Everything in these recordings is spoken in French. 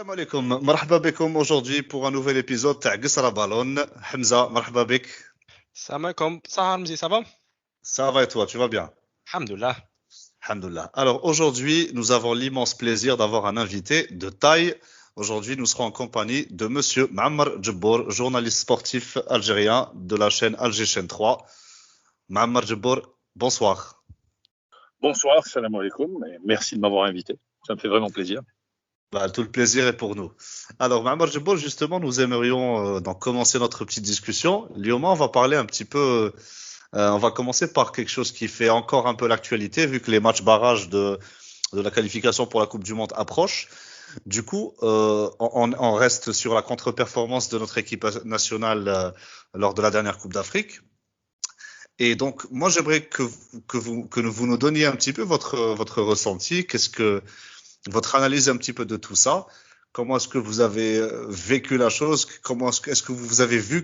السلام عليكم مرحبا بكم aujourd'hui pour un nouvel épisode تاع قصرة بالون. حمزة مرحبا بك. Salam alaikum. Ça, Hamzi, ça va? Ça va et toi, tu vas bien? Alhamdulillah. Alhamdulillah. Alors aujourd'hui, nous avons l'immense plaisir d'avoir un invité de taille. Aujourd'hui, nous serons en compagnie de monsieur Ma'ammar Djebbour, journaliste sportif algérien de la chaîne Alger Chaîne 3. Ma'ammar Djebbour, bonsoir. Bonsoir, salam alaikum, et merci de m'avoir invité. Ça me fait vraiment plaisir. Bah, tout le plaisir est pour nous. Alors, Ma'ammar Djebbour, justement, nous aimerions donc commencer notre petite discussion. Lyoma, on va parler un petit peu. On va commencer par quelque chose qui fait encore un peu l'actualité, vu que les matchs barrages de la qualification pour la Coupe du Monde approchent. Du coup, on reste sur la contre-performance de notre équipe nationale lors de la dernière Coupe d'Afrique. Et donc, moi, j'aimerais que vous nous donniez un petit peu votre ressenti. Votre analyse un petit peu de tout ça. Comment est-ce que vous avez vécu la chose? Comment est-ce que vous avez vu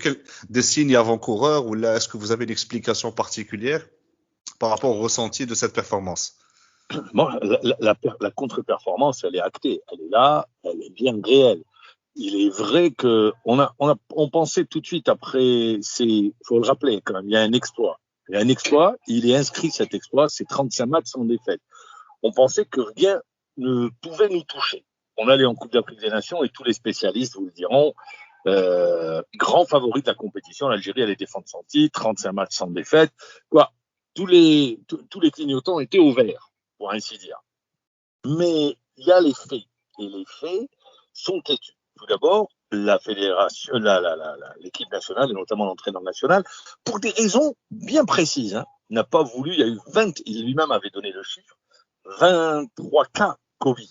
des signes avant-coureurs ou là, est-ce que vous avez une explication particulière par rapport au ressenti de cette performance? Bon, la contre-performance, elle est actée, elle est là, elle est bien réelle. Il est vrai que on pensait tout de suite après, faut le rappeler quand même, il y a un exploit. Il y a un exploit, il est inscrit cet exploit, c'est 35 matchs sans défaite. On pensait que rien ne pouvait nous toucher. On allait en Coupe d'Afrique des Nations et tous les spécialistes vous le diront, grand favori de la compétition. L'Algérie allait défendre son titre, 35 matchs sans défaite. Quoi, tous les clignotants étaient au vert, pour ainsi dire. Mais il y a les faits, et les faits sont têtus. Tout d'abord, la fédération, l'équipe nationale, et notamment l'entraîneur national, pour des raisons bien précises, n'a pas voulu. Il y a eu 20, il lui-même avait donné le chiffre, 23 cas Covid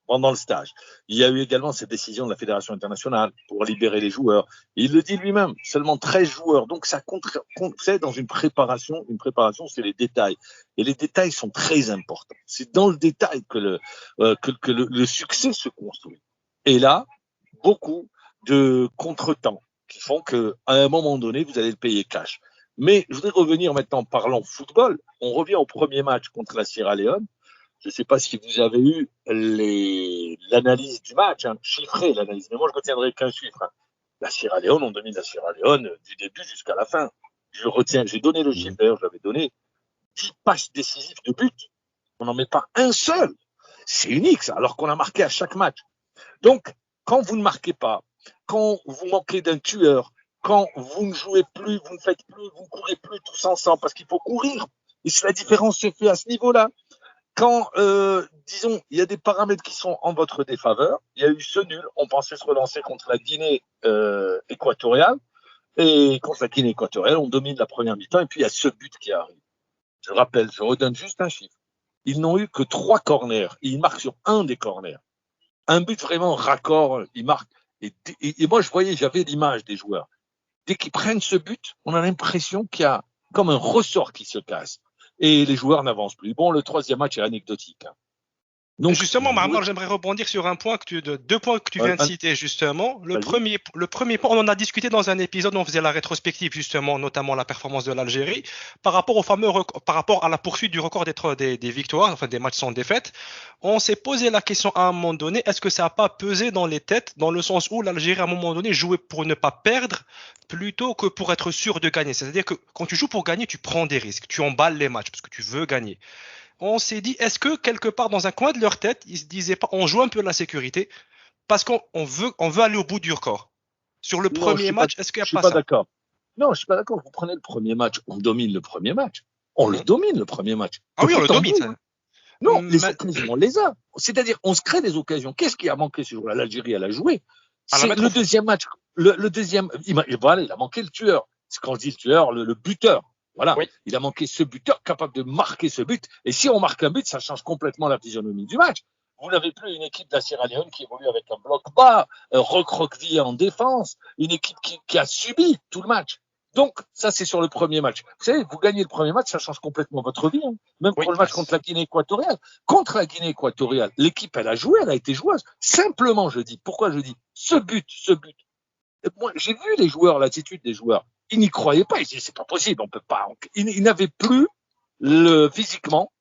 pendant le stage. Il y a eu également cette décision de la Fédération internationale pour libérer les joueurs. Il le dit lui-même, seulement 13 joueurs. Donc ça compte dans une préparation. Une préparation, c'est les détails. Et les détails sont très importants. C'est dans le détail que le succès se construit. Et là, beaucoup de contretemps qui font qu'à un moment donné, vous allez le payer cash. Mais je voudrais revenir maintenant, parlons football. On revient au premier match contre la Sierra Leone. Je ne sais pas si vous avez eu l'analyse du match, chiffrée l'analyse, mais moi je retiendrai qu'un chiffre. La Sierra Leone, on domine la Sierra Leone du début jusqu'à la fin. J'ai donné le chiffre d'ailleurs, j'avais donné 10 passes décisives de but. On n'en met pas un seul. C'est unique ça, alors qu'on a marqué à chaque match. Donc, quand vous ne marquez pas, quand vous manquez d'un tueur, quand vous ne jouez plus, vous ne faites plus, vous ne courez plus tous ensemble, parce qu'il faut courir. Et la différence se fait à ce niveau-là. Quand, disons, il y a des paramètres qui sont en votre défaveur, il y a eu ce nul, on pensait se relancer contre la Guinée équatoriale, et contre la Guinée équatoriale, on domine la première mi-temps, et puis il y a ce but qui arrive. Je rappelle, je redonne juste un chiffre. Ils n'ont eu que 3 corners, et ils marquent sur un des corners. Un but vraiment raccord, ils marquent. Et moi, j'avais l'image des joueurs. Dès qu'ils prennent ce but, on a l'impression qu'il y a comme un ressort qui se casse. Et les joueurs n'avancent plus. Bon, le troisième match est anecdotique. Donc, justement, Ma'ammar, j'aimerais rebondir sur deux points que tu viens de citer, justement. Le premier point, on en a discuté dans un épisode où on faisait la rétrospective, justement, notamment la performance de l'Algérie, par rapport à la poursuite du record des victoires, enfin des matchs sans défaite. On s'est posé la question à un moment donné, est-ce que ça n'a pas pesé dans les têtes, dans le sens où l'Algérie, à un moment donné, jouait pour ne pas perdre, plutôt que pour être sûr de gagner. C'est-à-dire que quand tu joues pour gagner, tu prends des risques, tu emballes les matchs, parce que tu veux gagner. On s'est dit, est-ce que quelque part dans un coin de leur tête, ils se disaient pas, on joue un peu la sécurité parce qu'on veut aller au bout du record. Sur le premier match, est-ce qu'il n'y a pas ça? Je suis pas d'accord. Non, je suis pas d'accord. Vous prenez le premier match, on domine le premier match. On le domine le premier match. Ah oui, on le domine. Ça. Non, les occasions, on les a. C'est-à-dire, on se crée des occasions. Qu'est-ce qui a manqué ce jour-là? L'Algérie, elle a joué. C'est le deuxième match. Le deuxième, voilà, il a manqué le tueur. C'est quand je dis le tueur, le buteur. Voilà, oui. Il a manqué ce buteur capable de marquer ce but. Et si on marque un but, ça change complètement la physionomie du match. Vous n'avez plus une équipe de la Sierra Leone qui évolue avec un bloc bas, recroquevillé en défense, une équipe qui a subi tout le match. Donc, ça, c'est sur le premier match. Vous savez, vous gagnez le premier match, ça change complètement votre vie. Même pour le match contre la Guinée équatoriale. Contre la Guinée équatoriale, l'équipe, elle a joué, elle a été joueuse. Simplement, je dis, pourquoi je dis ce but. Et moi, j'ai vu les joueurs, l'attitude des joueurs. Ils n'y croyaient pas. Ils disaient, c'est pas possible, on peut pas. Ils n'avaient plus physiquement,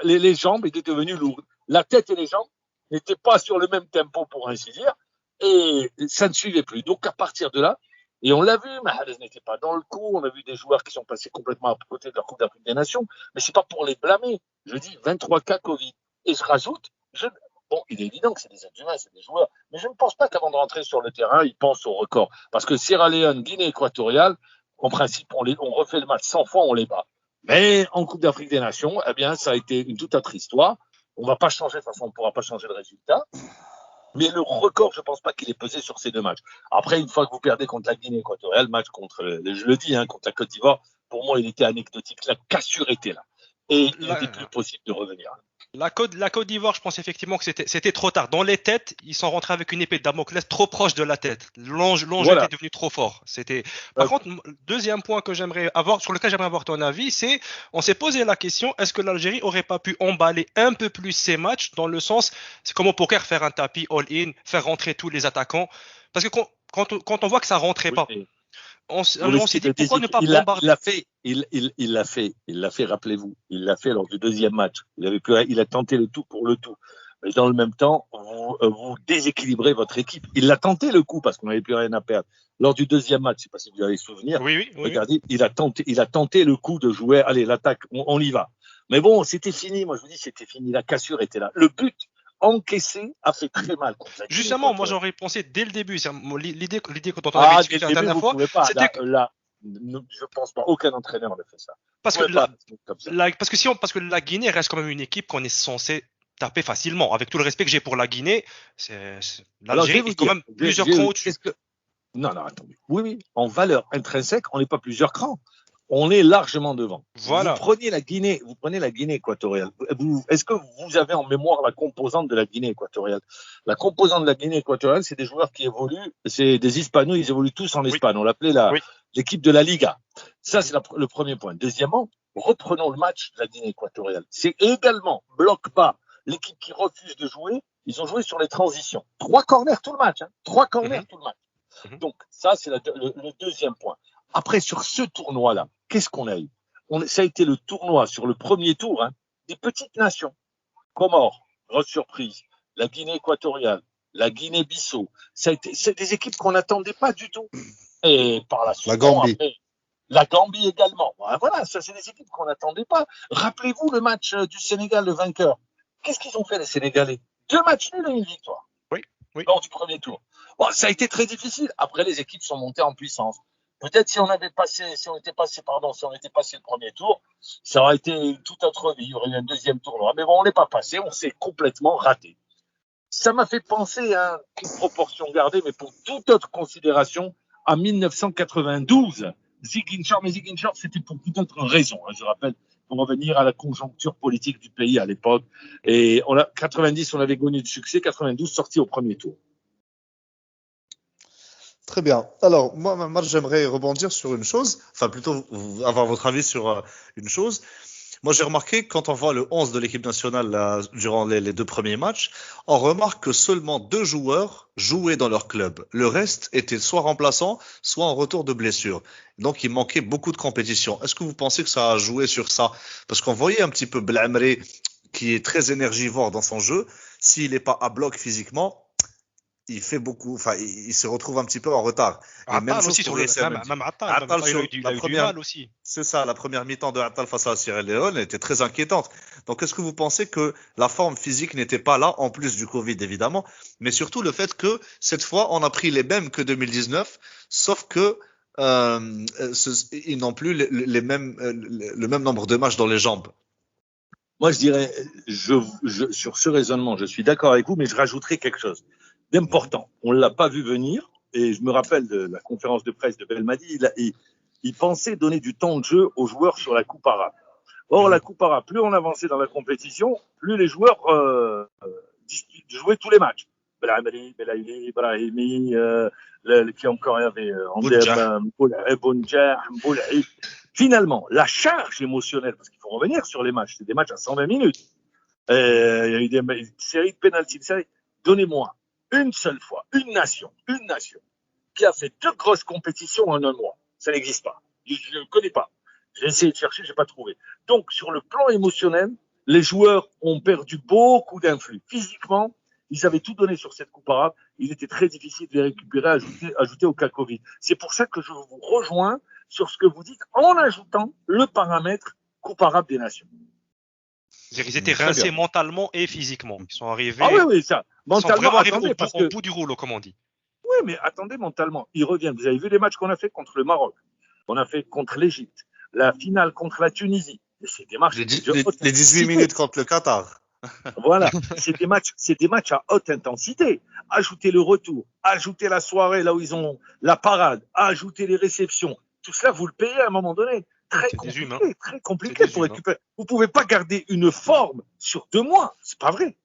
les jambes étaient devenues lourdes. La tête et les jambes n'était pas sur le même tempo, pour ainsi dire, et ça ne suivait plus. Donc, à partir de là, et on l'a vu, Mahrez n'était pas dans le coup, on a vu des joueurs qui sont passés complètement à côté de leur Coupe d'Afrique des Nations, mais c'est pas pour les blâmer. Je dis 23 cas Covid. Et je rajoute, bon, il est évident que c'est des êtres humains, c'est des joueurs, mais je ne pense pas qu'avant de rentrer sur le terrain, ils pensent au record. Parce que Sierra Leone, Guinée équatoriale, en principe, on refait le match 100 fois, on les bat. Mais en Coupe d'Afrique des Nations, eh bien, ça a été une toute autre histoire. On ne va pas changer, de toute façon, on ne pourra pas changer le résultat. Mais le record, je ne pense pas qu'il ait pesé sur ces deux matchs. Après, une fois que vous perdez contre la Guinée équatoriale, le match contre, je le dis, contre la Côte d'Ivoire, pour moi, il était anecdotique. La cassure était là. Et il n'était plus possible de revenir. La Côte d'Ivoire, je pense effectivement que c'était trop tard. Dans les têtes, ils sont rentrés avec une épée de Damoclès trop proche de la tête. L'enjeu était devenu trop fort. Par contre, deuxième point que sur lequel j'aimerais avoir ton avis, c'est, on s'est posé la question, est-ce que l'Algérie aurait pas pu emballer un peu plus ses matchs dans le sens, c'est comme au poker, faire un tapis all-in, faire rentrer tous les attaquants. Parce que quand on voit que ça rentrait pas, on s'est dit pourquoi ne pas bombarder. Il l'a fait, rappelez-vous. Il l'a fait lors du deuxième match. Il a tenté le tout pour le tout. Mais dans le même temps, vous déséquilibrez votre équipe. Il a tenté le coup parce qu'on n'avait plus rien à perdre. Lors du deuxième match, je ne sais pas si vous avez souvenir. Oui. Regardez, il a tenté le coup de jouer. Allez, l'attaque, on y va. Mais bon, c'était fini. Moi, je vous dis, c'était fini. La cassure était là. Le but encaissé a fait très mal. Justement, moi j'aurais pensé dès le début. L'idée quand on avait discuté la dernière fois, c'était là, je pense pas. Aucun entraîneur ne fait ça. Parce que la Guinée reste quand même une équipe qu'on est censé taper facilement. Avec tout le respect que j'ai pour la Guinée, l'Algérie est quand même plusieurs crans au-dessus. Non, attendez. Oui. En valeur intrinsèque, on n'est pas plusieurs crans. On est largement devant. Voilà. Vous prenez la Guinée équatoriale. Est-ce que vous avez en mémoire la composante de la Guinée équatoriale? La composante de la Guinée équatoriale, c'est des joueurs qui évoluent, c'est des Hispanos, ils évoluent tous en Espagne. On l'appelait l'équipe de la Liga. Ça, c'est le premier point. Deuxièmement, reprenons le match de la Guinée équatoriale. C'est également bloc bas. L'équipe qui refuse de jouer, ils ont joué sur les transitions. 3 corners tout le match. 3 corners tout le match. Donc, ça, c'est le deuxième point. Après, sur ce tournoi-là, qu'est-ce qu'on a eu? Ça a été le tournoi sur le premier tour des petites nations. Comores, grosse surprise. La Guinée équatoriale, la Guinée-Bissau. C'est des équipes qu'on n'attendait pas du tout. Et par la suite, la Gambie. Après, la Gambie également. Voilà, ça, c'est des équipes qu'on n'attendait pas. Rappelez-vous le match du Sénégal, le vainqueur. Qu'est-ce qu'ils ont fait, les Sénégalais? 2 matchs nuls et une victoire. Oui. Lors du premier tour. Bon, ça a été très difficile. Après, les équipes sont montées en puissance. Peut-être si on était passé le premier tour, ça aurait été une toute autre vie. Il y aurait eu un deuxième tournoi. Mais bon, on n'est pas passé. On s'est complètement raté. Ça m'a fait penser à une proportion gardée, mais pour toute autre considération, à 1992. Ziguinchor, c'était pour toute autre raison. Je rappelle, pour revenir à la conjoncture politique du pays à l'époque. Et 90, on avait connu du succès. 92, sorti au premier tour. Très bien. Alors, moi, j'aimerais rebondir sur une chose, enfin plutôt avoir votre avis sur une chose. Moi, j'ai remarqué, quand on voit le 11 de l'équipe nationale là, durant les 2 premiers matchs, on remarque que seulement 2 joueurs jouaient dans leur club. Le reste était soit remplaçant, soit en retour de blessure. Donc, il manquait beaucoup de compétition. Est-ce que vous pensez que ça a joué sur ça? Parce qu'on voyait un petit peu Blamré, qui est très énergivore dans son jeu. S'il n'est pas à bloc physiquement, il fait beaucoup, enfin, il se retrouve un petit peu en retard. Et même aussi sur même Attal, il a eu du mal aussi. C'est ça, la première mi-temps de Attal face à la Sierra Leone était très inquiétante. Donc, est-ce que vous pensez que la forme physique n'était pas là, en plus du Covid, évidemment, mais surtout le fait que cette fois, on a pris les mêmes que 2019, sauf que ils n'ont plus le même nombre de matchs dans les jambes. Moi, je dirais, sur ce raisonnement, je suis d'accord avec vous, mais je rajouterai quelque chose d'important. On ne l'a pas vu venir, et je me rappelle de la conférence de presse de Belmadi, il pensait donner du temps de jeu aux joueurs sur la Coupe arabe. Or, la Coupe arabe, plus on avançait dans la compétition, plus les joueurs jouaient tous les matchs. Belaïli, Brahimi, qui encore avait Bounjah, Mboulaï. Finalement, la charge émotionnelle, parce qu'il faut revenir sur les matchs, c'est des matchs à 120 minutes. Il y a eu des séries de pénaltys. Donnez-moi une seule fois, une nation qui a fait 2 grosses compétitions en un mois. Ça n'existe pas. Je ne connais pas. J'ai essayé de chercher, je n'ai pas trouvé. Donc, sur le plan émotionnel, les joueurs ont perdu beaucoup d'influx. Physiquement, Ils avaient tout donné sur cette Coupe arabe. Il était très difficile de les récupérer, ajouter au cas Covid. C'est pour ça que je vous rejoins sur ce que vous dites en ajoutant le paramètre Coupe arabe des nations. Ils étaient rincés mentalement et physiquement. Ils sont arrivés. Ah oui, ça. Mentalement, attendez, au bout du rouleau, comme on dit. Oui, mais attendez, mentalement. Ils reviennent. Vous avez vu les matchs qu'on a fait contre le Maroc. On a fait contre l'Égypte. La finale contre la Tunisie. C'est des matchs. Les 18 minutes contre le Qatar. Voilà. C'est des matchs à haute intensité. Ajoutez le retour. Ajoutez la soirée là où ils ont la parade. Ajoutez les réceptions. Tout cela, vous le payez à un moment donné. Très compliqué pour récupérer. Vous pouvez pas garder une forme sur 2 mois. C'est pas vrai.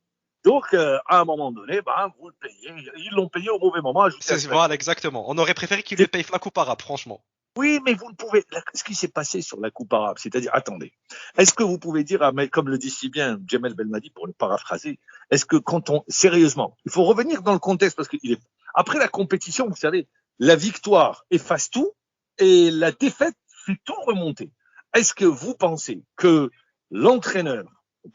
Donc, à un moment donné, vous le payez. Ils l'ont payé au mauvais moment. Voilà, exactement. On aurait préféré qu'ils le payent la Coupe arabe, franchement. Oui, mais vous ne pouvez. Ce qui s'est passé sur la Coupe arabe, c'est-à-dire, attendez, est-ce que vous pouvez dire, comme le dit si bien Djamel Belmadi pour le paraphraser, est-ce que sérieusement, il faut revenir dans le contexte parce que après la compétition, vous savez, la victoire efface tout et la défaite fait tout remonter. Est-ce que vous pensez que l'entraîneur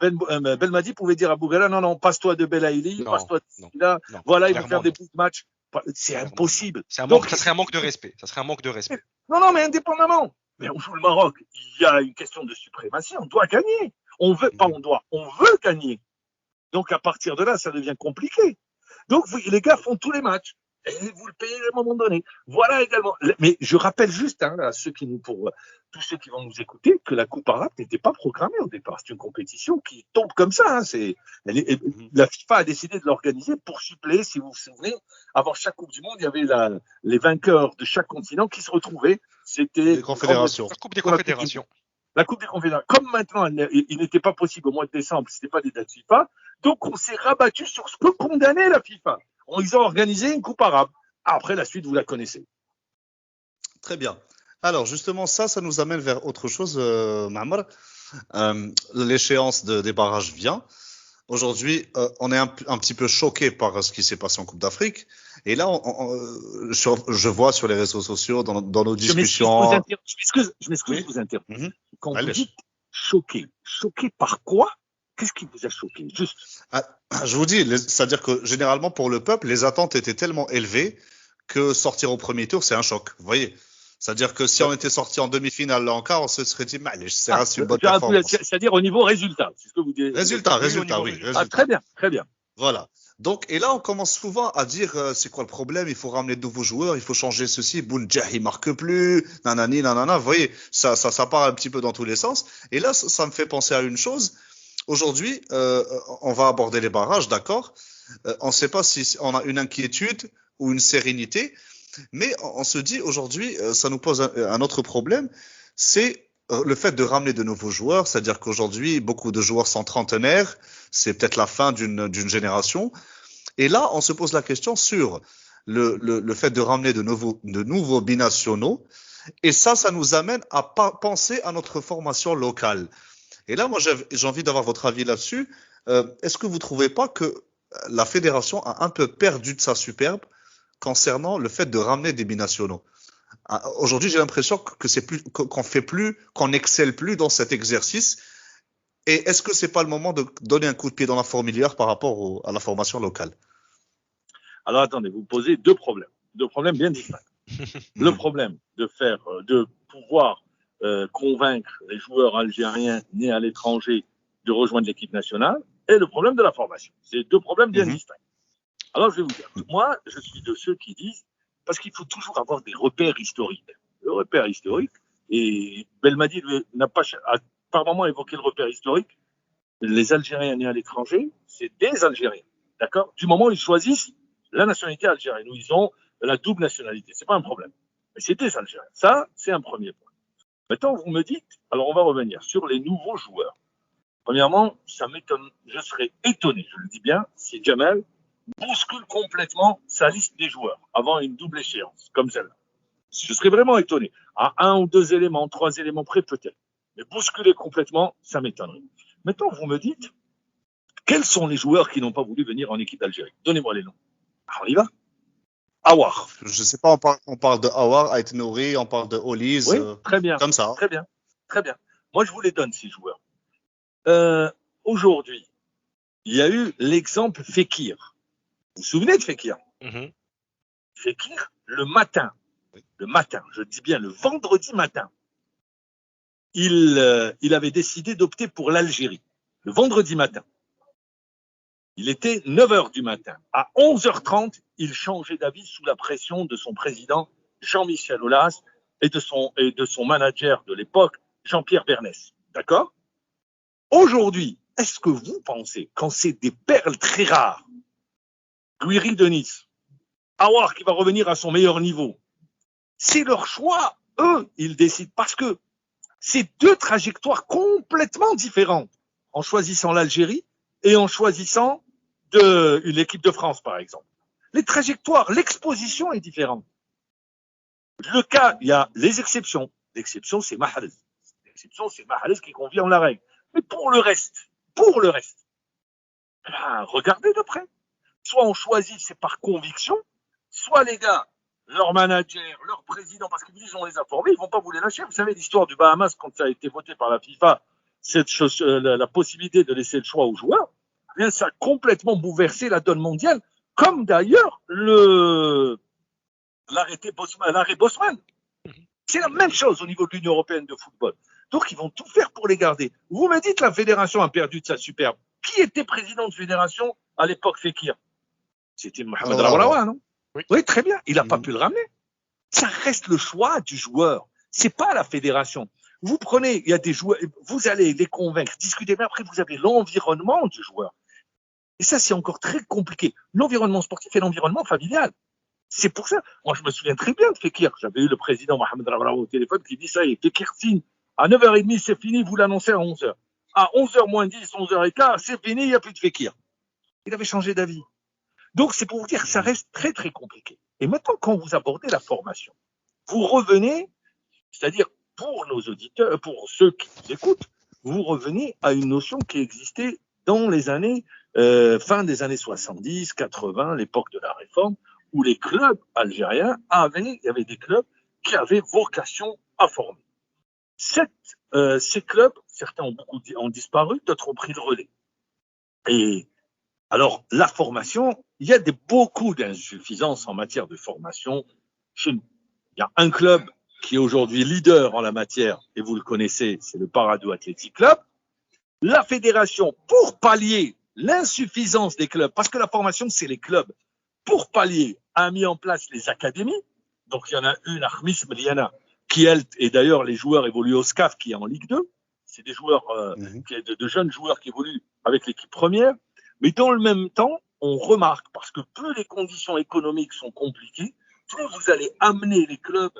Belmadi pouvait dire à Bougala, non, passe-toi de Belaïli, passe-toi de là, voilà, il va faire des bouts de match. C'est impossible. Ça serait un manque de respect. Non, mais indépendamment. Mais on joue le Maroc. Il y a une question de suprématie. On doit gagner. On veut gagner. Donc, à partir de là, ça devient compliqué. Donc, les gars font tous les matchs. Et vous le payez à un moment donné. Voilà également. Mais je rappelle juste à tous ceux qui vont nous écouter que la Coupe arabe n'était pas programmée au départ. C'est une compétition qui tombe comme ça. La FIFA a décidé de l'organiser pour suppléer, si vous vous souvenez. Avant chaque Coupe du Monde, il y avait les vainqueurs de chaque continent qui se retrouvaient. C'était les confédérations. La Coupe des confédérations. La Coupe des confédérations. Comme maintenant, il n'était pas possible au mois de décembre, c'était pas des dates FIFA. Donc, on s'est rabattu sur ce que condamnait la FIFA. Ils ont organisé une Coupe arabe. Après, la suite, vous la connaissez. Très bien. Alors, justement, ça nous amène vers autre chose, Mahmoud. L'échéance des barrages vient. Aujourd'hui, on est un petit peu choqué par ce qui s'est passé en Coupe d'Afrique. Et là, je vois sur les réseaux sociaux, dans nos discussions. Je m'excuse de vous interrompre. Quand vous dites choqué par quoi? Qu'est-ce qui vous a choqué? Juste. Je vous dis, c'est-à-dire que généralement pour le peuple, les attentes étaient tellement élevées que sortir au premier tour, c'est un choc. Vous voyez? C'est-à-dire que si on était sorti en demi-finale là encore, on se serait dit, c'est une bonne performance. C'est-à-dire au niveau résultat, c'est ce que vous dites. Résultat, oui. Très bien. Voilà. Donc, et là, on commence souvent à dire, c'est quoi le problème? Il faut ramener de nouveaux joueurs, il faut changer ceci. Bounjah, il marque plus, nanani, nanana. Vous voyez, ça part un petit peu dans tous les sens. Et là, ça me fait penser à une chose. Aujourd'hui, on va aborder les barrages, d'accord. On ne sait pas si on a une inquiétude ou une sérénité, mais on se dit aujourd'hui, ça nous pose un autre problème, c'est le fait de ramener de nouveaux joueurs, c'est-à-dire qu'aujourd'hui, beaucoup de joueurs sont trentenaires, c'est peut-être la fin d'une génération, et là, on se pose la question sur le fait de ramener de nouveaux binationaux, et ça nous amène à penser à notre formation locale. Et là, moi, j'ai envie d'avoir votre avis là-dessus. Est-ce que vous ne trouvez pas que la fédération a un peu perdu de sa superbe concernant le fait de ramener des binationaux? Aujourd'hui, j'ai l'impression qu'on n'excelle plus dans cet exercice. Et est-ce que c'est pas le moment de donner un coup de pied dans la fourmilière par rapport à la formation locale? Alors, attendez, vous posez deux problèmes bien distincts. Le problème de pouvoir convaincre les joueurs algériens nés à l'étranger de rejoindre l'équipe nationale et le problème de la formation. C'est deux problèmes bien distincts. Alors, je vais vous dire, moi, je suis de ceux qui disent, parce qu'il faut toujours avoir des repères historiques. Le repère historique, et Belmadi n'a pas par moment évoqué le repère historique, les Algériens nés à l'étranger, c'est des Algériens, d'accord? Du moment où ils choisissent la nationalité algérienne, où ils ont la double nationalité, c'est pas un problème. Mais c'est des Algériens. Ça, c'est un premier point. Maintenant, vous me dites, alors on va revenir sur les nouveaux joueurs. Premièrement, ça m'étonne, je serais étonné, je le dis bien, si Djamel bouscule complètement sa liste des joueurs avant une double échéance, comme celle-là. Je serais vraiment étonné. À 1 ou 2 éléments, 3 éléments près, peut-être. Mais bousculer complètement, ça m'étonnerait. Maintenant, vous me dites, quels sont les joueurs qui n'ont pas voulu venir en équipe d'Algérie? Donnez-moi les noms. Alors, on y va. Awar. Je sais pas, on parle de Awar, Ait Nouri, on parle de Oliz. Oui, très bien. Comme ça. Très bien. Moi, je vous les donne, ces joueurs. Aujourd'hui, il y a eu l'exemple Fekir. Vous vous souvenez de Fekir? Fekir, le matin, je dis bien le vendredi matin, il avait décidé d'opter pour l'Algérie. Le vendredi matin. Il était 9h du matin. À 11h30, il changeait d'avis sous la pression de son président Jean-Michel Aulas et de son manager de l'époque, Jean-Pierre Bernès. D'accord? Aujourd'hui, est-ce que vous pensez, quand c'est des perles très rares, Guiri de Nice, Aouar qui va revenir à son meilleur niveau, c'est leur choix, eux, ils décident, parce que c'est deux trajectoires complètement différentes, en choisissant l'Algérie et en choisissant une équipe de France, par exemple. Les trajectoires, l'exposition est différente. Le cas, il y a les exceptions. L'exception, c'est Mahrez. L'exception, c'est Mahrez qui confirme la règle. Mais pour le reste, regardez de près. Soit on choisit, c'est par conviction, soit les gars, leur manager, leur président, parce qu'ils disent on les a formés, ils vont pas vous les lâcher. Vous savez l'histoire du Bahamas quand ça a été voté par la FIFA, la possibilité de laisser le choix aux joueurs, eh bien ça a complètement bouleversé la donne mondiale, comme d'ailleurs l'arrêt Bosman. C'est la même chose au niveau de l'Union européenne de football. Donc ils vont tout faire pour les garder. Vous me dites la fédération a perdu de sa superbe. Qui était président de fédération à l'époque Fekir? C'était Mohamed Raoulawa, non? Oui, très bien. Il n'a pas pu le ramener. Ça reste le choix du joueur. C'est pas la fédération. Vous prenez, il y a des joueurs, vous allez les convaincre, discuter, mais après vous avez l'environnement du joueur. Et ça, c'est encore très compliqué. L'environnement sportif et l'environnement familial. C'est pour ça. Moi, je me souviens très bien de Fekir. J'avais eu le président Mohamed Raoulawa au téléphone qui dit ça y est, Fekir signe. À 9h30, c'est fini, vous l'annoncez à 11h. À 11h moins 10, 11h15, c'est fini, il n'y a plus de Fekir. Il avait changé d'avis. Donc, c'est pour vous dire que ça reste très, très compliqué. Et maintenant, quand vous abordez la formation, vous revenez, c'est-à-dire pour nos auditeurs, pour ceux qui nous écoutent, vous revenez à une notion qui existait dans les années, fin des années 70, 80, l'époque de la réforme, où les clubs algériens il y avait des clubs qui avaient vocation à former. Ces clubs, certains ont disparu, d'autres ont pris le relais. Et alors, la formation, il y a beaucoup d'insuffisances en matière de formation chez nous. Il y a un club qui est aujourd'hui leader en la matière, et vous le connaissez, c'est le Paradou Athletic Club. La fédération, pour pallier l'insuffisance des clubs, parce que la formation, c'est les clubs, pour pallier, a mis en place les académies. Donc, il y en a une, Armis Meliana, qui, elle, et d'ailleurs, les joueurs évoluent au SCAF, qui est en Ligue 2. C'est des joueurs, de jeunes joueurs qui évoluent avec l'équipe première. Mais dans le même temps, on remarque, parce que plus les conditions économiques sont compliquées, plus vous allez amener les clubs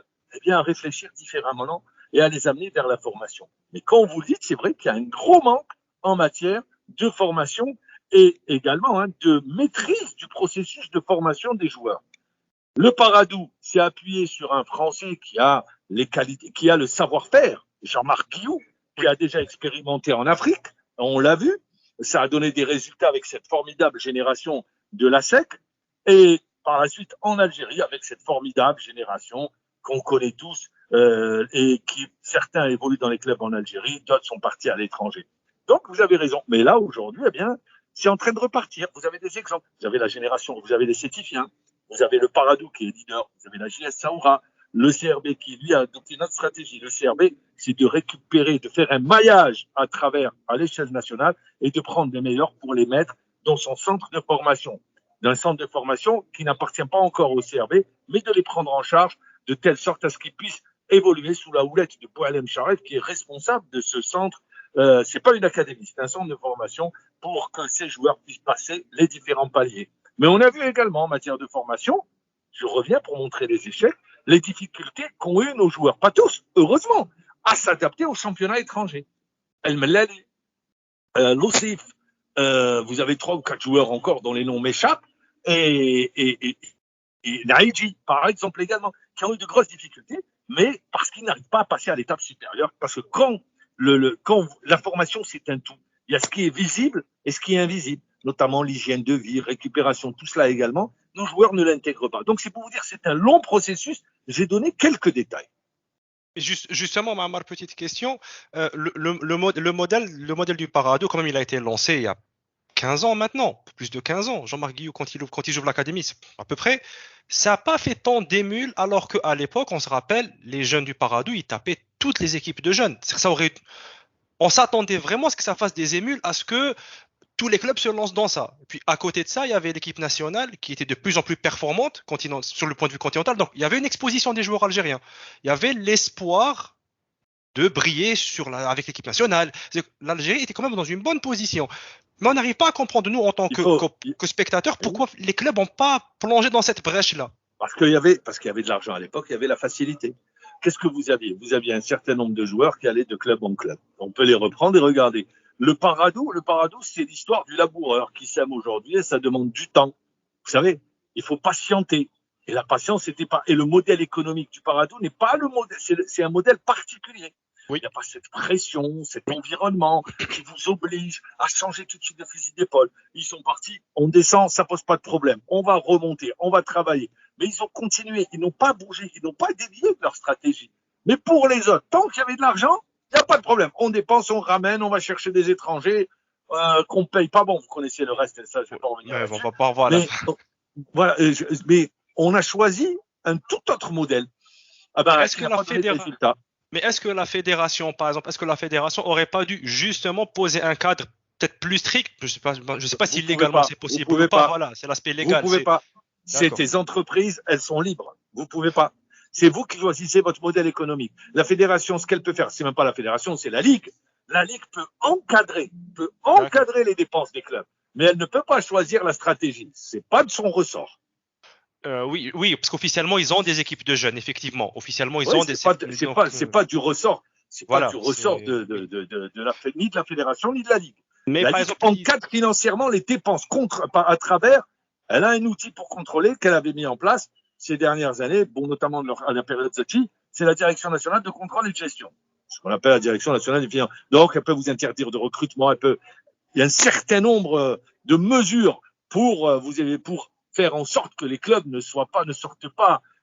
à réfléchir différemment et à les amener vers la formation. Mais quand vous le dites, c'est vrai qu'il y a un gros manque en matière de formation et également de maîtrise du processus de formation des joueurs. Le Paradou s'est appuyé sur un Français qui a les qualités, qui a le savoir-faire, Jean-Marc Guillou, qui a déjà expérimenté en Afrique, on l'a vu. Ça a donné des résultats avec cette formidable génération de la SEC et par la suite en Algérie avec cette formidable génération qu'on connaît tous et qui certains évoluent dans les clubs en Algérie, d'autres sont partis à l'étranger. Donc vous avez raison. Mais là aujourd'hui, c'est en train de repartir. Vous avez des exemples. Vous avez la génération, vous avez les Sétifiens, vous avez le Paradou qui est leader, vous avez la JS Saoura, le CRB qui lui a adopté notre stratégie. Le CRB, c'est de récupérer, de faire un maillage à l'échelle nationale et de prendre les meilleurs pour les mettre dans son centre de formation. D'un centre de formation qui n'appartient pas encore au CRB, mais de les prendre en charge de telle sorte à ce qu'ils puissent évoluer sous la houlette de Boualem Charef qui est responsable de ce centre. C'est pas une académie, c'est un centre de formation pour que ces joueurs puissent passer les différents paliers. Mais on a vu également en matière de formation, je reviens pour montrer les échecs, les difficultés qu'ont eu nos joueurs, pas tous, heureusement, à s'adapter au championnat étranger. El Melali, Loussif, vous avez 3 ou 4 joueurs encore dont les noms m'échappent, et Naïdji, par exemple, également, qui ont eu de grosses difficultés, mais parce qu'ils n'arrivent pas à passer à l'étape supérieure, parce que quand la formation, c'est un tout. Il y a ce qui est visible et ce qui est invisible, notamment l'hygiène de vie, récupération, tout cela également. Nos joueurs ne l'intègrent pas. Donc, c'est pour vous dire, c'est un long processus. J'ai donné quelques détails. Justement, ma petite question, le modèle du Paradou, quand même, il a été lancé il y a 15 ans maintenant, plus de 15 ans. Jean-Marc Guillou, quand il joue l'académie, à peu près, ça n'a pas fait tant d'émules, alors qu'à l'époque, on se rappelle, les jeunes du Paradou, ils tapaient toutes les équipes de jeunes. On s'attendait vraiment à ce que ça fasse des émules, à ce que tous les clubs se lancent dans ça. Et puis à côté de ça, il y avait l'équipe nationale qui était de plus en plus performante sur le point de vue continental. Donc il y avait une exposition des joueurs algériens. Il y avait l'espoir de briller avec l'équipe nationale. L'Algérie était quand même dans une bonne position. Mais on n'arrive pas à comprendre, nous, en tant que spectateurs, pourquoi les clubs n'ont pas plongé dans cette brèche-là. Parce qu'il y avait de l'argent à l'époque, il y avait la facilité. Qu'est-ce que vous aviez? Vous aviez un certain nombre de joueurs qui allaient de club en club. On peut les reprendre et regarder. Le Paradou, c'est l'histoire du laboureur qui sème aujourd'hui et ça demande du temps. Vous savez, il faut patienter. Et la patience, et le modèle économique du Paradou n'est pas le modèle, c'est un modèle particulier. Oui. Il n'y a pas cette pression, cet environnement qui vous oblige à changer tout de suite de fusil d'épaule. Ils sont partis, on descend, ça pose pas de problème. On va remonter, on va travailler. Mais ils ont continué, ils n'ont pas bougé, ils n'ont pas dévié de leur stratégie. Mais pour les autres, tant qu'il y avait de l'argent, il n'y a pas de problème. On dépense, on ramène, on va chercher des étrangers qu'on ne paye pas. Bon, vous connaissez le reste, et ça, je ne vais pas revenir là-dessus. On va pas revoir là. Mais on a choisi un tout autre modèle. Ah ben, est-ce que la fédération, par exemple, aurait pas dû justement poser un cadre peut-être plus strict? Je sais pas si légalement c'est possible. Vous pouvez pas. Voilà, c'est l'aspect légal. Vous pouvez pas. Ces entreprises, elles sont libres. Vous pouvez pas. C'est vous qui choisissez votre modèle économique. La fédération, ce qu'elle peut faire, c'est même pas la fédération, c'est la ligue. La ligue peut encadrer les dépenses des clubs, mais elle ne peut pas choisir la stratégie. C'est pas de son ressort. Oui, parce qu'officiellement ils ont des équipes de jeunes, effectivement. Officiellement ils ont des. C'est pas du ressort. C'est pas du ressort ni de la fédération ni de la ligue. Mais la ligue encadre financièrement les dépenses à travers. Elle a un outil pour contrôler qu'elle avait mis en place ces dernières années, notamment à la période Zachi, c'est la Direction nationale de contrôle et de gestion. Ce qu'on appelle la Direction nationale des finances. Donc, elle peut vous interdire de recrutement, il y a un certain nombre de mesures pour faire en sorte que les clubs ne sortent pas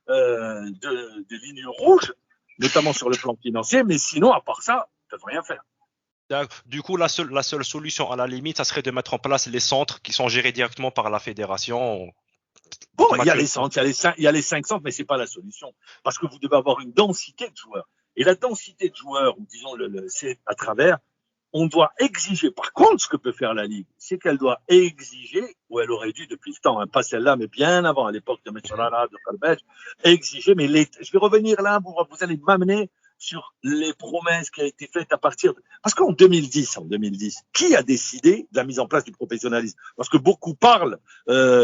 des lignes rouges, notamment sur le plan financier, mais sinon, à part ça, ils ne peuvent rien faire. Du coup, la seule solution, à la limite, ça serait de mettre en place les centres qui sont gérés directement par la fédération. Bon, il y a les centres, il y a les 5 centres, mais c'est pas la solution. Parce que vous devez avoir une densité de joueurs. Et la densité de joueurs, ou disons, c'est à travers, on doit exiger. Par contre, ce que peut faire la Ligue, c'est qu'elle doit exiger, ou elle aurait dû depuis le temps, pas celle-là, mais bien avant, à l'époque de M. Lala, de Calbej, exiger, mais je vais revenir là, vous allez m'amener sur les promesses qui ont été faites à partir de... Parce qu'en 2010, qui a décidé de la mise en place du professionnalisme? Parce que beaucoup parlent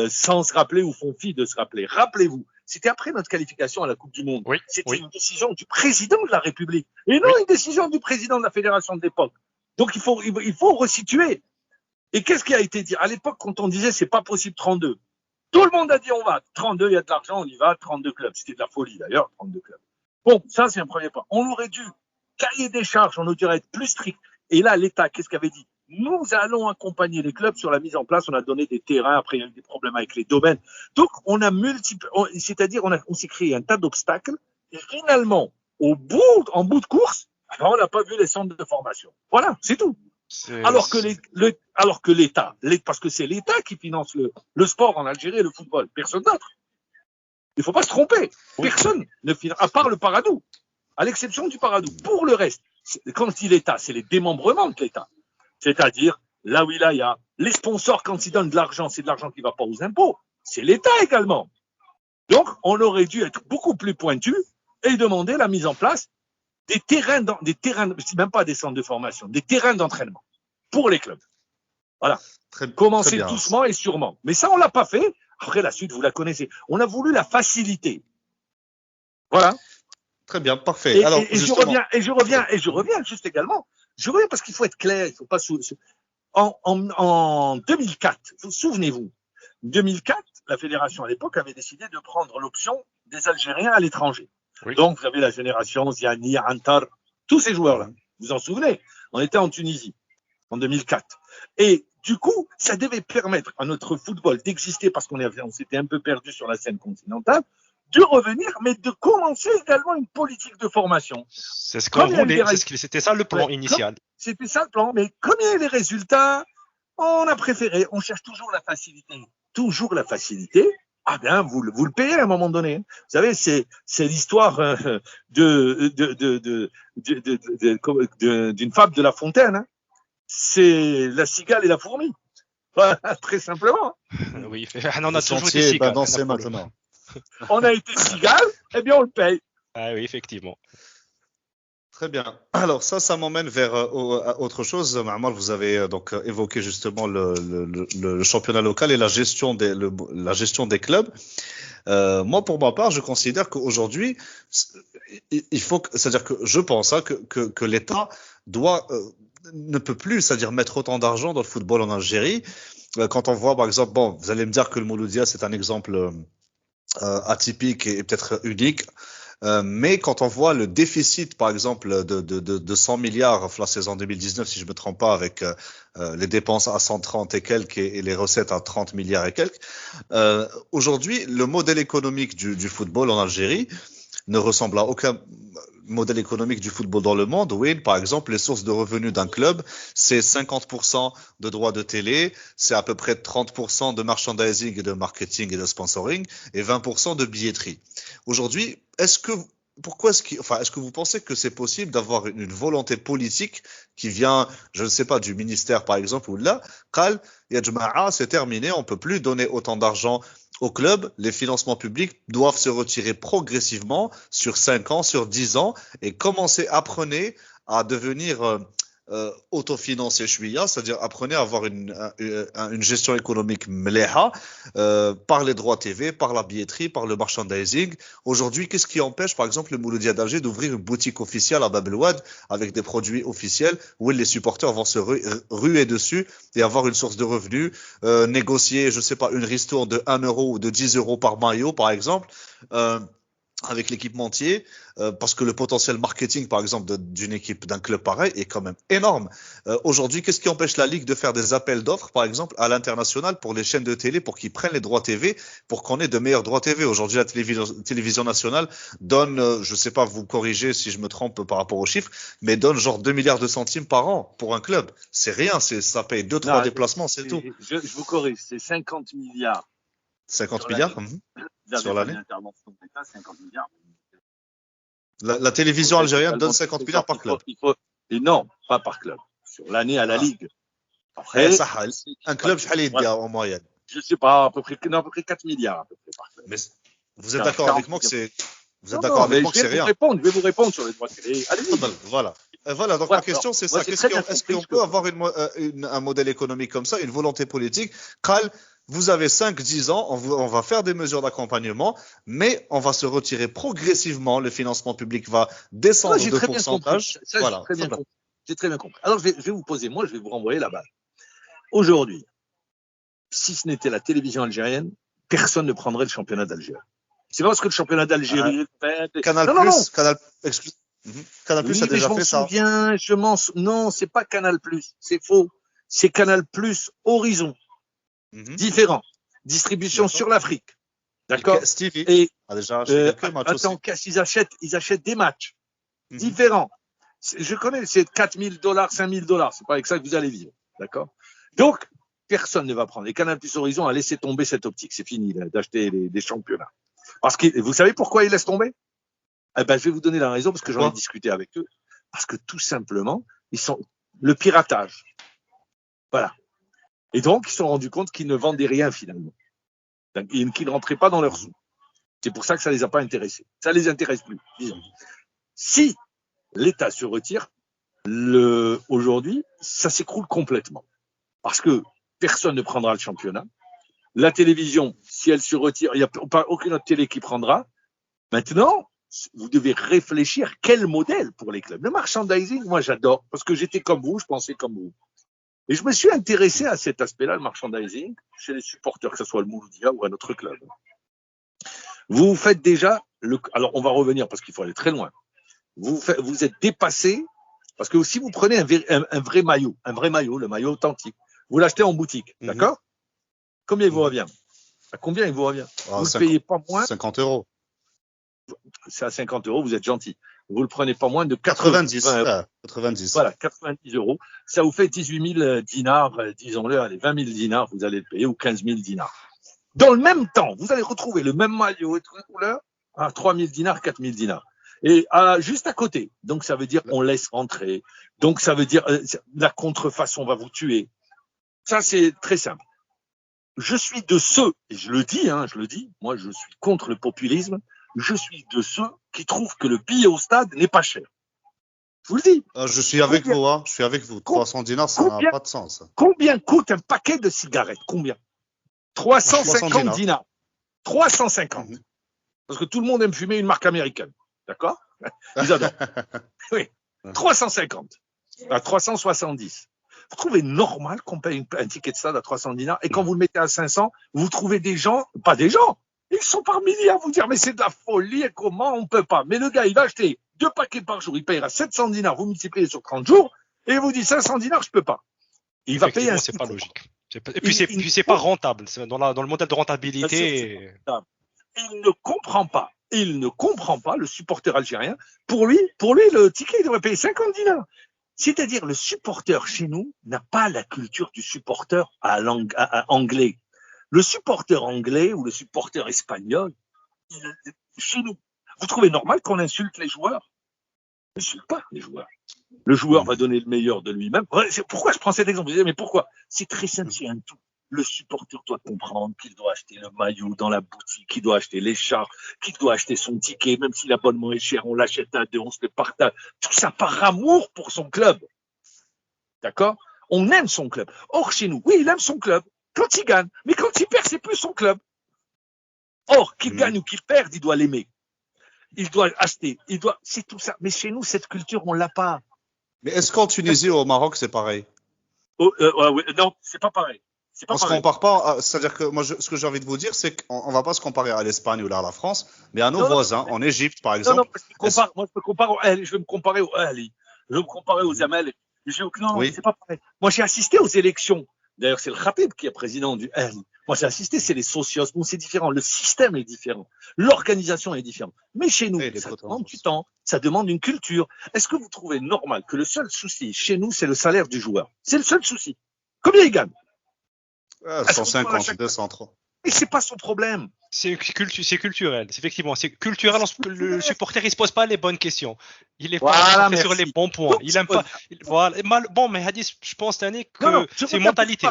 sans se rappeler ou font fi de se rappeler. Rappelez-vous, c'était après notre qualification à la Coupe du Monde. C'était une décision du président de la République et non une décision du président de la fédération de l'époque. Donc il faut resituer. Et qu'est-ce qui a été dit? À l'époque, quand on disait c'est pas possible 32, tout le monde a dit on va. 32, il y a de l'argent, on y va. 32 clubs. C'était de la folie d'ailleurs, 32 clubs. Bon, ça, c'est un premier point. On aurait dû cahier des charges, on aurait être plus strict. Et là, l'État, qu'est-ce qu'il avait dit? Nous allons accompagner les clubs sur la mise en place. On a donné des terrains. Après, il y a eu des problèmes avec les domaines. Donc, on s'est créé un tas d'obstacles. Et finalement, en bout de course, on n'a pas vu les centres de formation. Voilà, c'est tout. Alors que l'État, parce que c'est l'État qui finance le sport en Algérie et le football. Personne d'autre. Il ne faut pas se tromper. Personne ne finance, à part le Paradou, à l'exception du Paradou. Pour le reste, quand on dit l'État, c'est les démembrements de l'État. C'est-à-dire, la wilaya, les sponsors, quand ils donnent de l'argent, c'est de l'argent qui ne va pas aux impôts. C'est l'État également. Donc, on aurait dû être beaucoup plus pointu et demander la mise en place des terrains, même pas des centres de formation, des terrains d'entraînement pour les clubs. Voilà. Commencer doucement et sûrement. Mais ça, on l'a pas fait. Après, la suite, vous la connaissez. On a voulu la faciliter. Voilà. Très bien, parfait. Je reviens juste également. Je reviens parce qu'il faut être clair. Il faut pas en 2004, souvenez-vous, 2004, la fédération à l'époque avait décidé de prendre l'option des Algériens à l'étranger. Oui. Donc, vous avez la génération Ziani, Antar, tous ces joueurs-là. Vous vous en souvenez? On était en Tunisie en 2004. Et du coup, ça devait permettre à notre football d'exister parce qu'on s'était un peu perdu sur la scène continentale, de revenir, mais de commencer également une politique de formation. C'est ce qu'on voulait, c'était ça le plan initial. C'était ça le plan, mais comme il y a eu les résultats, On a préféré, on cherche toujours la facilité. Toujours la facilité. Ah bien, vous le payez à un moment donné. Vous savez, c'est l'histoire d'une fable de La Fontaine. Hein. C'est la cigale et la fourmi. Voilà, très simplement. Oui, on a toujours été cigale. Maintenant. On a été cigale, eh bien on le paye. Ah oui, effectivement. Très bien. Alors ça m'emmène vers autre chose. Ma'amar, vous avez donc évoqué justement le championnat local et la gestion des clubs. Moi, pour ma part, je considère qu'aujourd'hui, il faut, c'est-à-dire que je pense que l'État ne peut plus, c'est-à-dire mettre autant d'argent dans le football en Algérie. Quand on voit, par exemple, bon, vous allez me dire que le Mouloudia, c'est un exemple atypique et peut-être unique. Mais quand on voit le déficit, par exemple, de 100 milliards la saison 2019, si je me trompe pas, avec les dépenses à 130 et quelques et les recettes à 30 milliards et quelques, aujourd'hui, le modèle économique du football en Algérie ne ressemble à aucun modèle économique du football dans le monde. Oui, par exemple, les sources de revenus d'un club, c'est 50% de droits de télé, c'est à peu près 30% de merchandising et de marketing et de sponsoring et 20% de billetterie. Aujourd'hui, est-ce que vous pensez que c'est possible d'avoir une volonté politique qui vient, je ne sais pas, du ministère par exemple, ou là, قال يا جماعة, c'est terminé, on peut plus donner autant d'argent au club, les financements publics doivent se retirer progressivement sur 5 ans, sur 10 ans, et apprenez à devenir autofinancé chouïa, c'est-à-dire apprenez à avoir une gestion économique mléha par les droits TV, par la billetterie, par le merchandising. Aujourd'hui, qu'est-ce qui empêche, par exemple, le Mouloudia d'Alger d'ouvrir une boutique officielle à Bab el Oued avec des produits officiels où les supporters vont se ruer dessus et avoir une source de revenus, négocier, je sais pas, une ristourne de 1 euro ou de 10 euros par maillot, par exemple. Avec l'équipementier, parce que le potentiel marketing, par exemple, d'une équipe, d'un club pareil, est quand même énorme. Aujourd'hui, qu'est-ce qui empêche la Ligue de faire des appels d'offres, par exemple, à l'international pour les chaînes de télé, pour qu'ils prennent les droits TV, pour qu'on ait de meilleurs droits TV? Aujourd'hui, la télévision nationale donne, je sais pas, vous corrigez si je me trompe par rapport aux chiffres, mais donne genre 2 milliards de centimes par an pour un club. C'est rien, ça paye 2-3 déplacements, c'est tout. Je vous corrige, c'est 50 milliards. 50 milliards sur l'année. 50 milliards. La télévision algérienne donne 50 milliards par club. Et non, pas par club. Sur l'année à la Ligue. Après, un club, en moyenne. Je sais pas, à peu près 4 milliards à peu près par club. Mais vous êtes d'accord avec moi que c'est rien. Je vais vous répondre sur les droits télé. Allez-y. Voilà, donc la question c'est ça. Est-ce qu'on peut avoir un modèle économique comme ça, une volonté politique? Vous avez 5-10 ans, on va faire des mesures d'accompagnement, mais on va se retirer progressivement, le financement public va descendre de pourcentage. Voilà. J'ai très bien compris. Alors je vais vous poser, je vais vous renvoyer la balle. Aujourd'hui, si ce n'était la télévision algérienne, personne ne prendrait le championnat d'Algérie. C'est pas parce que le championnat d'Algérie... Canal+, a déjà fait ça. Non, c'est pas Canal+, c'est faux. C'est Canal+ Horizon. Différent. Distribution sur l'Afrique. D'accord. Stevie et a déjà acheté quelques matchs aussi. Ils achètent des matchs différents. Je connais, c'est $4,000, $5,000. C'est pas avec ça que vous allez vivre. D'accord. Donc, personne ne va prendre. Et Canal+ Horizon a laissé tomber cette optique. C'est fini d'acheter des championnats. Parce que vous savez pourquoi ils laissent tomber? Je vais vous donner la raison parce que j'en ai discuté avec eux. Parce que tout simplement, le piratage. Voilà. Et donc, ils se sont rendus compte qu'ils ne vendaient rien finalement. Et qu'ils ne rentraient pas dans leurs sous. C'est pour ça que ça ne les a pas intéressés. Ça ne les intéresse plus, disons. Si l'État se retire, aujourd'hui, ça s'écroule complètement. Parce que personne ne prendra le championnat. La télévision, si elle se retire, il n'y a aucune autre télé qui prendra. Maintenant, vous devez réfléchir quel modèle pour les clubs. Le merchandising, moi j'adore, parce que j'étais comme vous, je pensais comme vous. Et je me suis intéressé à cet aspect-là, le merchandising, chez les supporters, que ce soit le Mouloudia ou un autre club. Vous faites déjà, alors on va revenir parce qu'il faut aller très loin. Vous êtes dépassé, parce que si vous prenez un vrai maillot, le maillot authentique, vous l'achetez en boutique, d'accord? Combien il vous revient? À combien il vous revient? Vous ne payez pas moins 50 euros. c'est à 50 euros, vous êtes gentil. Vous le prenez pas moins de 90. 90. Voilà, 90 euros. Ça vous fait 18 000 dinars, disons-le, allez, 20 000 dinars, vous allez le payer, ou 15 000 dinars. Dans le même temps, vous allez retrouver le même maillot et toute couleur à 3 000 dinars, 4 000 dinars. Et juste à côté. Donc, ça veut dire on laisse rentrer. Donc, ça veut dire la contrefaçon va vous tuer. Ça, c'est très simple. Je suis de ceux, et je le dis, moi, je suis contre le populisme. Je suis de ceux qui trouvent que le billet au stade n'est pas cher. Je vous le dis. Je suis avec vous, hein. Je suis avec vous. 300 dinars, ça n'a pas de sens. Combien coûte un paquet de cigarettes? Combien? 350 dinars. 350. Parce que tout le monde aime fumer une marque américaine. D'accord? Ils adorent. Oui. 350. À 370. Vous trouvez normal qu'on paye un ticket de stade à 300 dinars et quand vous le mettez à 500, vous trouvez des gens, pas des gens, ils sont par milliers à vous dire mais c'est de la folie, comment on peut pas. Mais le gars, il va acheter 2 paquets par jour, il payera 700 dinars, vous multipliez sur 30 jours et il vous dit 500 dinars, je peux pas. Il va payer un c'est pas logique. Et puis c'est pas rentable. C'est dans le modèle de rentabilité. Il ne comprend pas. Il ne comprend pas, le supporter algérien. Pour lui, le ticket, il devrait payer 50 dinars. C'est-à-dire, le supporter chez nous n'a pas la culture du supporter anglais. Le supporter anglais ou le supporter espagnol, chez nous, vous trouvez normal qu'on insulte les joueurs? On n'insulte pas les joueurs. Le joueur va donner le meilleur de lui-même. Pourquoi je prends cet exemple? Vous dites, mais pourquoi? C'est très simple, c'est un tout. Le supporter doit comprendre qu'il doit acheter le maillot dans la boutique, qu'il doit acheter l'écharpe, qu'il doit acheter son ticket, même si l'abonnement est cher, on l'achète à 2, on se le partage. Tout ça par amour pour son club. D'accord? On aime son club. Or, chez nous, oui, il aime son club quand il gagne. Mais quand il perd, c'est plus son club. Or, qu'il gagne ou qu'il perde, il doit l'aimer. Il doit acheter. C'est tout ça. Mais chez nous, cette culture, on l'a pas. Mais est-ce qu'en Tunisie ou au Maroc, c'est pareil? Non, c'est pas pareil. On se compare pas, c'est-à-dire que moi, ce que j'ai envie de vous dire, c'est qu'on va pas se comparer à l'Espagne ou à la France, mais à nos voisins, en Égypte, par exemple. Non, moi, je vais me comparer au Ali. Je vais me comparer aux Amel. Oui. C'est pas pareil. Moi, j'ai assisté aux élections. D'ailleurs, c'est le Khatib qui est président du Ali. Moi, j'ai assisté, c'est les socios. Bon, c'est différent. Le système est différent. L'organisation est différente. Mais chez nous, ça demande du temps. Ça demande une culture. Est-ce que vous trouvez normal que le seul souci chez nous, c'est le salaire du joueur? C'est le seul souci. Combien il gagne? 150, 200, 3. Mais c'est pas son problème. C'est culturel. Effectivement, c'est culturel. Le supporter, il se pose pas les bonnes questions. Il est pas sur les bons points. Il aime pas. Voilà. Bon, mais Hadis, je pense, Tanek, que c'est mentalité.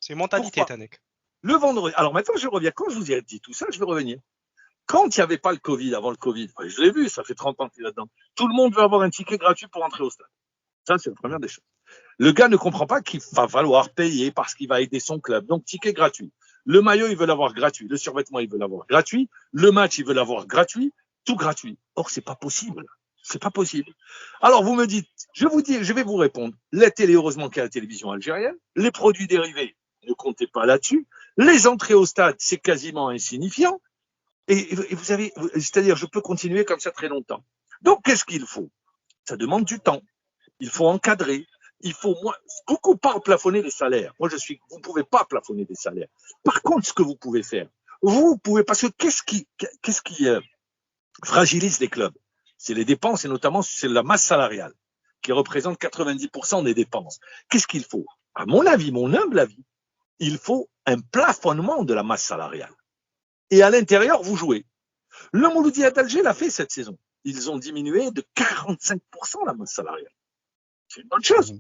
C'est mentalité, Tanek. Le vendredi. Alors maintenant, je reviens. Quand je vous ai dit tout ça, je vais revenir. Quand il n'y avait pas le Covid, avant le Covid, je l'ai vu, ça fait 30 ans qu'il est là-dedans. Tout le monde veut avoir un ticket gratuit pour entrer au stade. Ça, c'est la première des choses. Le gars ne comprend pas qu'il va falloir payer parce qu'il va aider son club. Donc, ticket gratuit. Le maillot, il veut l'avoir gratuit. Le survêtement, il veut l'avoir gratuit. Le match, il veut l'avoir gratuit. Tout gratuit. Or, c'est pas possible. C'est pas possible. Alors, vous me dites, je vais vous répondre. La télé, heureusement qu'il y a la télévision algérienne. Les produits dérivés, ne comptez pas là-dessus. Les entrées au stade, c'est quasiment insignifiant. Et vous savez, c'est-à-dire, je peux continuer comme ça très longtemps. Donc, qu'est-ce qu'il faut? Ça demande du temps. Il faut encadrer. Beaucoup parlent plafonner les salaires. Vous ne pouvez pas plafonner des salaires. Par contre, ce que vous pouvez faire, parce que qu'est-ce qui fragilise les clubs? C'est les dépenses et notamment c'est la masse salariale qui représente 90% des dépenses. Qu'est-ce qu'il faut? À mon avis, mon humble avis, il faut un plafonnement de la masse salariale. Et à l'intérieur, vous jouez. Le Mouloudia d'Alger l'a fait cette saison. Ils ont diminué de 45% la masse salariale. C'est une bonne chose.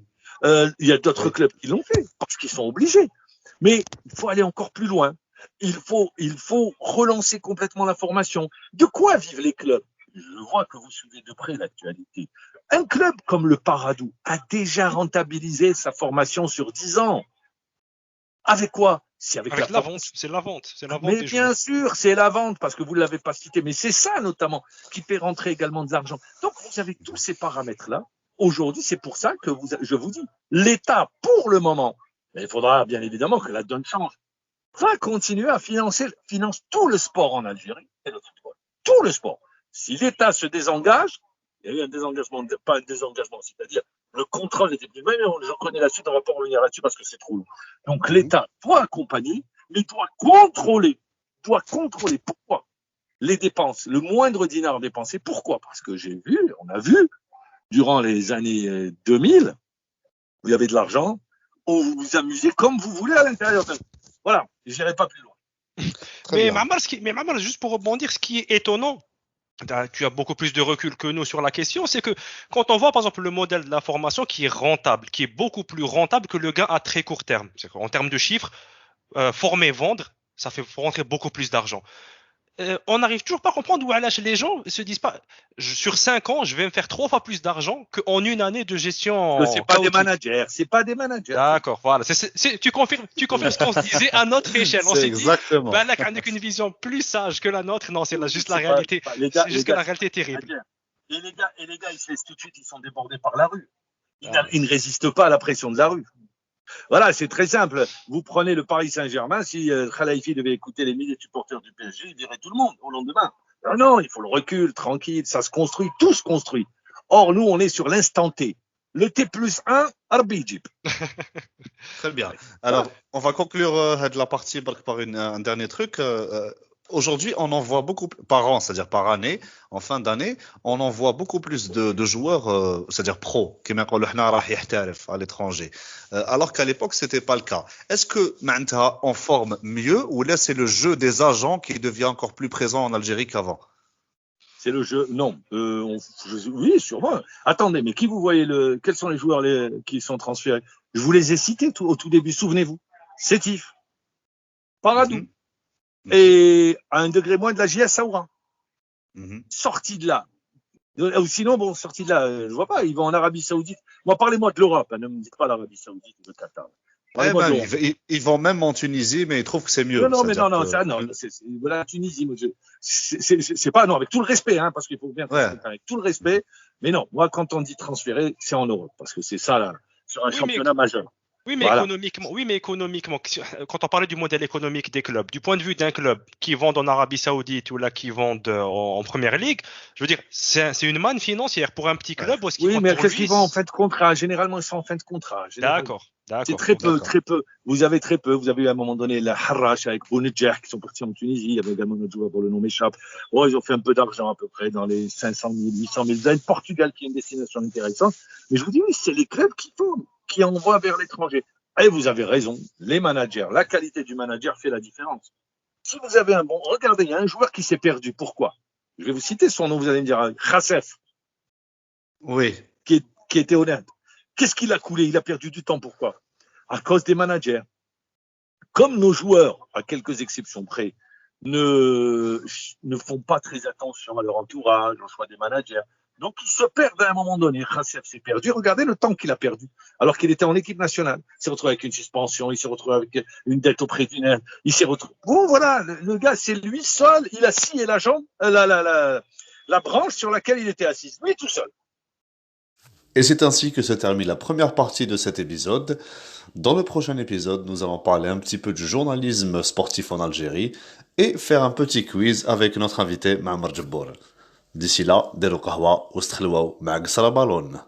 Il y a d'autres clubs qui l'ont fait parce qu'ils sont obligés. Mais il faut aller encore plus loin. Il faut relancer complètement la formation. De quoi vivent les clubs? Je vois que vous suivez de près l'actualité. Un club comme le Paradou a déjà rentabilisé sa formation sur 10 ans. Avec quoi? C'est avec la vente. C'est la vente. Mais bien sûr, c'est la vente, parce que vous ne l'avez pas cité. Mais c'est ça, notamment, qui fait rentrer également de l'argent. Donc, vous avez tous ces paramètres-là. Aujourd'hui, c'est pour ça que je vous dis, l'État, pour le moment, mais il faudra bien évidemment que la donne change, va continuer à finance tout le sport en Algérie et le football. Tout le sport. Si l'État se désengage, il y a eu un désengagement, pas un désengagement, c'est-à-dire le contrôle n'était plus même, je connais la suite, on ne va pas revenir là-dessus parce que c'est trop long. Donc l'État doit accompagner, mais doit contrôler. Pourquoi? les dépenses, le moindre dinar dépensé. Pourquoi? Parce que on a vu, durant les années 2000, vous avez de l'argent, vous vous amusez comme vous voulez à l'intérieur d'un. Voilà, je n'irai pas plus loin. Mais Mamar, juste pour rebondir, ce qui est étonnant, tu as beaucoup plus de recul que nous sur la question, c'est que quand on voit par exemple le modèle de la formation qui est rentable, qui est beaucoup plus rentable que le gain à très court terme, en termes de chiffres, former, vendre, ça fait rentrer beaucoup plus d'argent. On n'arrive toujours pas à comprendre où les gens se disent pas sur 5 ans je vais me faire 3 fois plus d'argent qu'en une année de gestion. C'est pas des managers, c'est pas des managers. D'accord, voilà. Tu confirmes ce qu'on se disait à notre échelle. On s'est dit, avec une vision plus sage que la nôtre. Non, c'est juste la réalité. C'est juste que la réalité est terrible. Et les gars, ils se laissent tout de suite, ils sont débordés par la rue. Ils ne résistent pas à la pression de la rue. Voilà, c'est très simple. Vous prenez le Paris Saint-Germain, si Khalifi devait écouter les milliers de supporters du PSG, il virait tout le monde au lendemain. Non, il faut le recul, tranquille, ça se construit, tout se construit. Or, nous, on est sur l'instant T. Le T plus 1, Arbijip. Très bien. Alors, on va conclure la partie par un dernier truc. Aujourd'hui, on en voit beaucoup par an, c'est-à-dire par année, en fin d'année, on en voit beaucoup plus de joueurs, c'est-à-dire pros, qui à l'étranger. Alors qu'à l'époque, c'était pas le cas. Est-ce que maintenant on forme mieux ou là c'est le jeu des agents qui devient encore plus présent en Algérie qu'avant? C'est le jeu. Non, oui, sûrement. Attendez, mais qui vous voyez quels sont les joueurs qui sont transférés? Je vous les ai cités au tout début. Souvenez-vous, Sétif, Paradou. Et à un degré moins de la JS Saoura. Sorti de là. Ou sinon, sorti de là, je vois pas, ils vont en Arabie Saoudite. Moi, parlez-moi de l'Europe, ne me dites pas l'Arabie Saoudite ou le Qatar. Ils vont même en Tunisie, mais ils trouvent que c'est mieux. Non, la Tunisie, c'est pas, non, avec tout le respect, hein, parce qu'il faut bien faire avec tout le respect. Mais non, moi, quand on dit transférer, c'est en Europe, parce que c'est ça, là, sur un championnat majeur. Oui, mais économiquement, quand on parlait du modèle économique des clubs, du point de vue d'un club qui vend en Arabie Saoudite ou là qui vend en Première Ligue, je veux dire, c'est une manne financière pour un petit club. Oui, mais qu'est-ce qu'ils vont en fin de contrat? Généralement, ils sont en fin de contrat. D'accord. C'est très peu. Vous avez très peu. Vous avez eu à un moment donné la Harrach avec Bounedjah qui sont partis en Tunisie. Il y avait également notre joueur dont le nom m'échappe. Ils ont fait un peu d'argent à peu près dans les 500 000, 800 000. Vous avez le Portugal qui est une destination intéressante. Mais je vous dis, oui, c'est les clubs qui envoient vers l'étranger. Et vous avez raison. Les managers, la qualité du manager fait la différence. Si vous avez regardez, il y a un joueur qui s'est perdu. Pourquoi? Je vais vous citer son nom. Vous allez me dire, Khassef. Oui. Qui était honnête. Qu'est-ce qu'il a coulé? Il a perdu du temps. Pourquoi? À cause des managers. Comme nos joueurs, à quelques exceptions près, ne font pas très attention à leur entourage, au choix des managers. Donc, ils se perdent à un moment donné. Khassef s'est perdu. Regardez le temps qu'il a perdu. Alors qu'il était en équipe nationale. Il s'est retrouvé avec une suspension. Il s'est retrouvé avec une dette auprès d'une aide. Il s'est retrouvé. Bon, voilà. Le gars, c'est lui seul. Il a scié la jambe, la branche sur laquelle il était assis. Lui tout seul. Et c'est ainsi que se termine la première partie de cet épisode. Dans le prochain épisode, nous allons parler un petit peu du journalisme sportif en Algérie et faire un petit quiz avec notre invité Ma'mar Jabbour. D'ici là, ديروا قهوة واستخلوا مع قصر بالون.